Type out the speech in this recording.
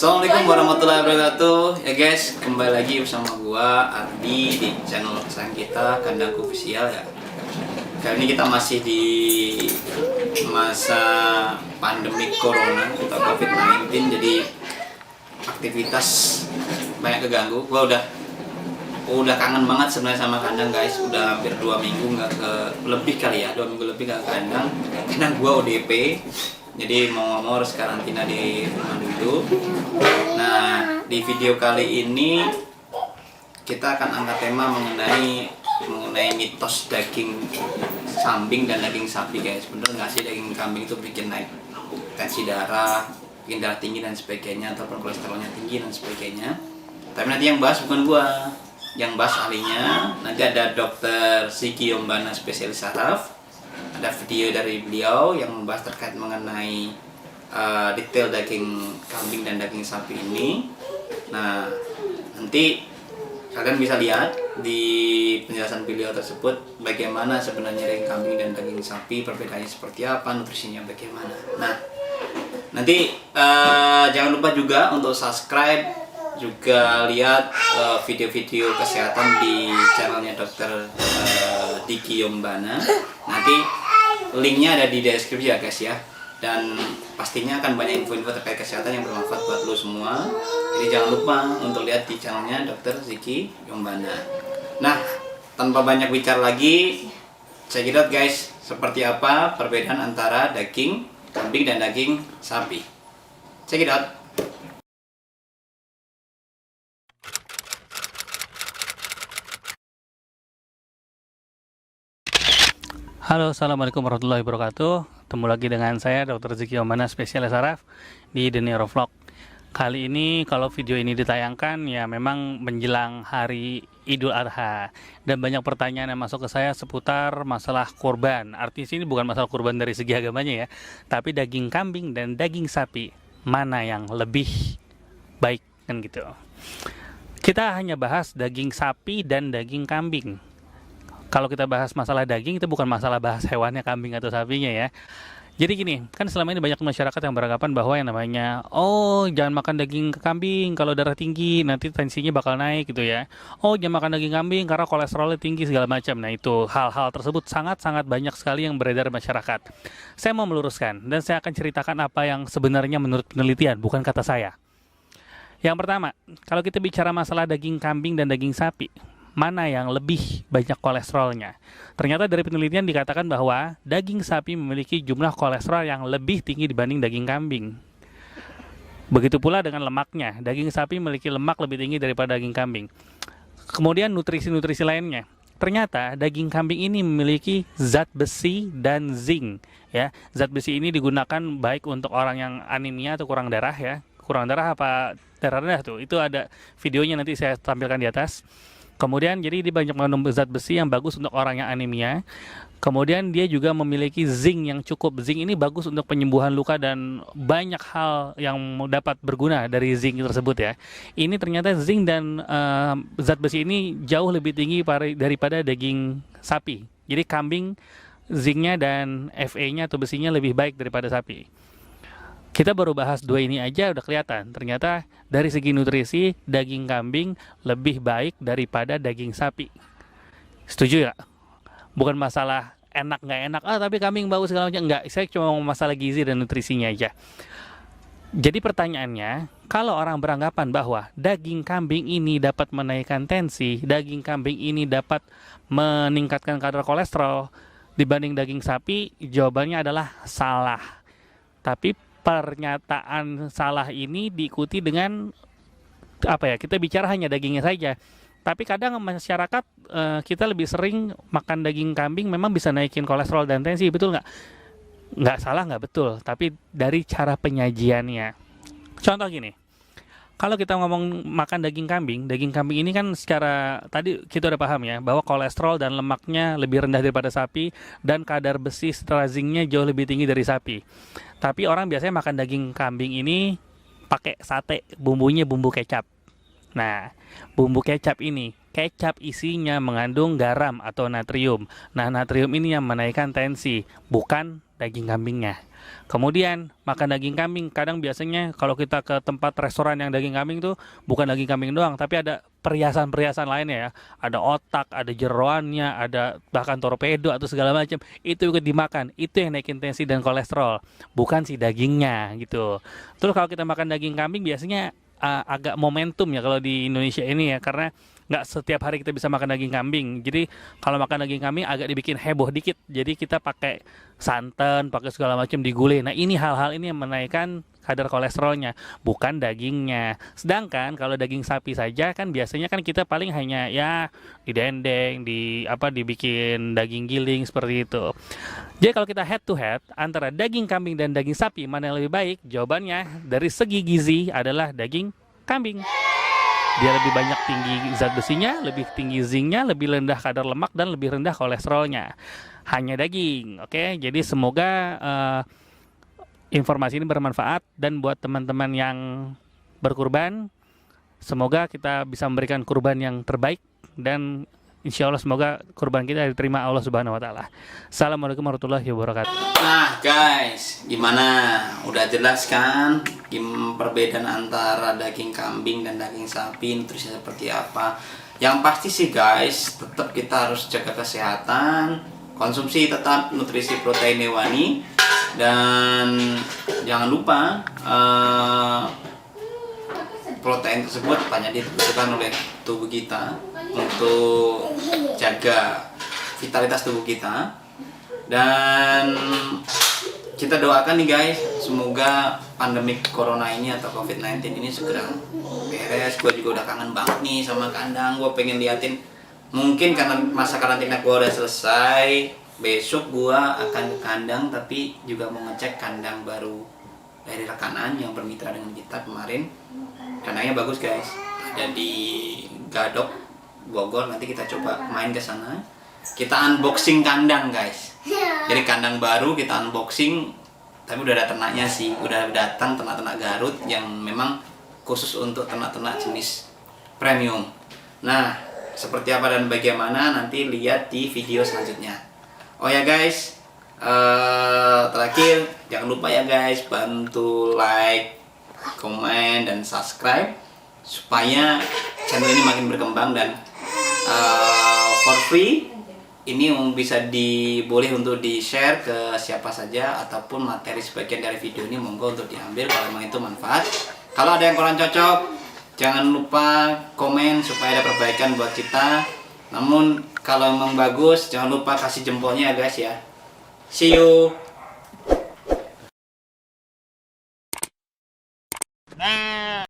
Assalamualaikum warahmatullahi wabarakatuh. Ya guys, kembali lagi bersama gua Ardi di channel kesayangan kita Kandangku Official ya. Kali ini kita masih di masa pandemi corona atau COVID-19, jadi aktivitas banyak keganggu. Gua udah kangen banget sebenarnya sama kandang guys. Udah hampir 2 minggu nggak ke lebih kali ya, 2 minggu lebih nggak ke kandang karena gua ODP. Jadi mau harus karantina di rumah dulu. Nah, di video kali ini kita akan angkat tema mengenai mitos daging kambing dan daging sapi guys. Bener nggak sih daging kambing itu bikin naik tensi darah, bikin darah tinggi dan sebagainya, atau kolesterolnya tinggi dan sebagainya. Tapi nanti yang bahas bukan gua, yang bahas ahlinya. Nanti ada Dokter Ziki Yombana, spesialis saraf. Ada video dari beliau yang membahas terkait mengenai detail daging kambing dan daging sapi ini. Nah, nanti kalian bisa lihat di penjelasan beliau tersebut bagaimana sebenarnya daging kambing dan daging sapi, perbedaannya seperti apa, nutrisinya bagaimana. Nah, nanti jangan lupa juga untuk subscribe, juga lihat video-video kesehatan di channelnya Dokter Ziki Yombana. Nanti linknya ada di deskripsi ya guys ya. Dan pastinya akan banyak info-info terkait kesehatan yang bermanfaat buat lo semua. Jadi jangan lupa untuk lihat di channelnya Dokter Ziki Yombana. Nah, tanpa banyak bicara lagi, check it out guys, seperti apa perbedaan antara daging kambing dan daging sapi. Check it out. Halo, assalamualaikum warahmatullahi wabarakatuh. Ketemu lagi dengan saya Dr. Ziki Yombana, spesialis saraf di The Neurovlog. Kali ini kalau video ini ditayangkan ya memang menjelang hari Idul Adha, dan banyak pertanyaan yang masuk ke saya seputar masalah kurban. Artinya ini bukan masalah kurban dari segi agamanya ya, tapi daging kambing dan daging sapi mana yang lebih baik kan gitu. Kita hanya bahas daging sapi dan daging kambing. Kalau kita bahas masalah daging, itu bukan masalah bahas hewannya, kambing atau sapinya ya. Jadi gini, kan selama ini banyak masyarakat yang beranggapan bahwa yang namanya, oh jangan makan daging kambing, kalau darah tinggi nanti tensinya bakal naik gitu ya. Oh jangan makan daging kambing karena kolesterolnya tinggi segala macam. Nah itu hal-hal tersebut sangat-sangat banyak sekali yang beredar di masyarakat. Saya mau meluruskan dan saya akan ceritakan apa yang sebenarnya menurut penelitian, bukan kata saya. Yang pertama, kalau kita bicara masalah daging kambing dan daging sapi, mana yang lebih banyak kolesterolnya? Ternyata dari penelitian dikatakan bahwa daging sapi memiliki jumlah kolesterol yang lebih tinggi dibanding daging kambing. Begitu pula dengan lemaknya. Daging sapi memiliki lemak lebih tinggi daripada daging kambing. Kemudian nutrisi-nutrisi lainnya. Ternyata daging kambing ini memiliki zat besi dan zinc. Ya, zat besi ini digunakan baik untuk orang yang anemia atau kurang darah ya. Kurang darah apa darah rendah tuh? Itu ada videonya, nanti saya tampilkan di atas. Kemudian jadi dia banyak mengandung zat besi yang bagus untuk orang yang anemia. Kemudian dia juga memiliki zinc yang cukup. Zinc ini bagus untuk penyembuhan luka dan banyak hal yang dapat berguna dari zinc tersebut ya. Ini ternyata zinc dan zat besi ini jauh lebih tinggi daripada daging sapi. Jadi kambing zincnya dan Fe-nya atau besinya lebih baik daripada sapi. Kita baru bahas dua ini aja udah kelihatan. Ternyata dari segi nutrisi, daging kambing lebih baik daripada daging sapi. Setuju ya? Bukan masalah enak nggak enak, tapi kambing bagus segala macam. Enggak, saya cuma mau masalah gizi dan nutrisinya aja. Jadi pertanyaannya, kalau orang beranggapan bahwa daging kambing ini dapat menaikkan tensi, daging kambing ini dapat meningkatkan kadar kolesterol dibanding daging sapi, jawabannya adalah salah. Tapi pernyataan salah ini diikuti dengan apa ya? Kita bicara hanya dagingnya saja. Tapi kadang masyarakat kita lebih sering makan daging kambing memang bisa naikin kolesterol dan tensi, betul nggak? Nggak salah, nggak betul. Tapi dari cara penyajiannya. Contoh gini, kalau kita ngomong makan daging kambing ini kan secara tadi kita udah paham ya bahwa kolesterol dan lemaknya lebih rendah daripada sapi dan kadar besi serta zincnya jauh lebih tinggi dari sapi. Tapi orang biasanya makan daging kambing ini pakai sate, bumbunya bumbu kecap. Nah, bumbu kecap ini, kecap isinya mengandung garam atau natrium. Nah, natrium ini yang menaikkan tensi, bukan daging kambingnya. Kemudian makan daging kambing, kadang biasanya kalau kita ke tempat restoran yang daging kambing tuh bukan daging kambing doang, tapi ada perhiasan-perhiasan lainnya ya. Ada otak, ada jeroannya, ada bahkan torpedo atau segala macam. Itu juga dimakan. Itu yang naikin tensi dan kolesterol, bukan si dagingnya gitu. Terus kalau kita makan daging kambing biasanya agak momentum ya kalau di Indonesia ini ya, karena nggak setiap hari kita bisa makan daging kambing. Jadi kalau makan daging kambing agak dibikin heboh dikit. Jadi kita pakai santan, pakai segala macam digulai. Nah ini hal-hal ini yang menaikkan kadar kolesterolnya, bukan dagingnya. Sedangkan kalau daging sapi saja kan biasanya kan kita paling hanya ya didendeng, dibikin daging giling seperti itu. Jadi kalau kita head to head antara daging kambing dan daging sapi mana yang lebih baik? Jawabannya dari segi gizi adalah daging kambing. Dia lebih banyak tinggi zat besinya, lebih tinggi zincnya, lebih rendah kadar lemak, dan lebih rendah kolesterolnya. Hanya daging, oke? Jadi semoga informasi ini bermanfaat, dan buat teman-teman yang berkurban, semoga kita bisa memberikan kurban yang terbaik, dan insya Allah semoga kurban kita diterima Allah Subhanahu Wa Taala. Assalamualaikum warahmatullahi wabarakatuh. Nah guys, gimana? Udah jelas kan perbedaan antara daging kambing dan daging sapi, nutrisinya seperti apa? Yang pasti sih guys, tetap kita harus jaga kesehatan, konsumsi tetap nutrisi protein hewani, dan jangan lupa protein tersebut banyak dibutuhkan oleh tubuh kita untuk jaga vitalitas tubuh kita. Dan kita doakan nih guys, semoga pandemi corona ini atau COVID-19 ini segera beres. Gue juga udah kangen banget nih sama kandang. Gue pengen liatin, mungkin karena masa karantina gue udah selesai, besok gue akan ke kandang, tapi juga mau ngecek kandang baru dari rekanan yang bermitra dengan kita kemarin. Kandangnya bagus guys, ada di Gadok, Bogor. Nanti kita coba main ke sana. Kita unboxing kandang guys. Jadi kandang baru kita unboxing, tapi udah ada ternaknya sih. Udah datang ternak-ternak Garut yang memang khusus untuk ternak-ternak jenis premium. Nah, seperti apa dan bagaimana nanti lihat di video selanjutnya. Oh ya guys, terakhir jangan lupa ya guys, bantu like, komen, dan subscribe supaya channel ini makin berkembang, dan for free ini bisa boleh untuk di share ke siapa saja, ataupun materi sebagian dari video ini monggo untuk diambil kalau memang itu manfaat. Kalau ada yang kurang cocok, jangan lupa komen supaya ada perbaikan buat kita. Namun kalau memang bagus, jangan lupa kasih jempolnya ya guys ya. See you.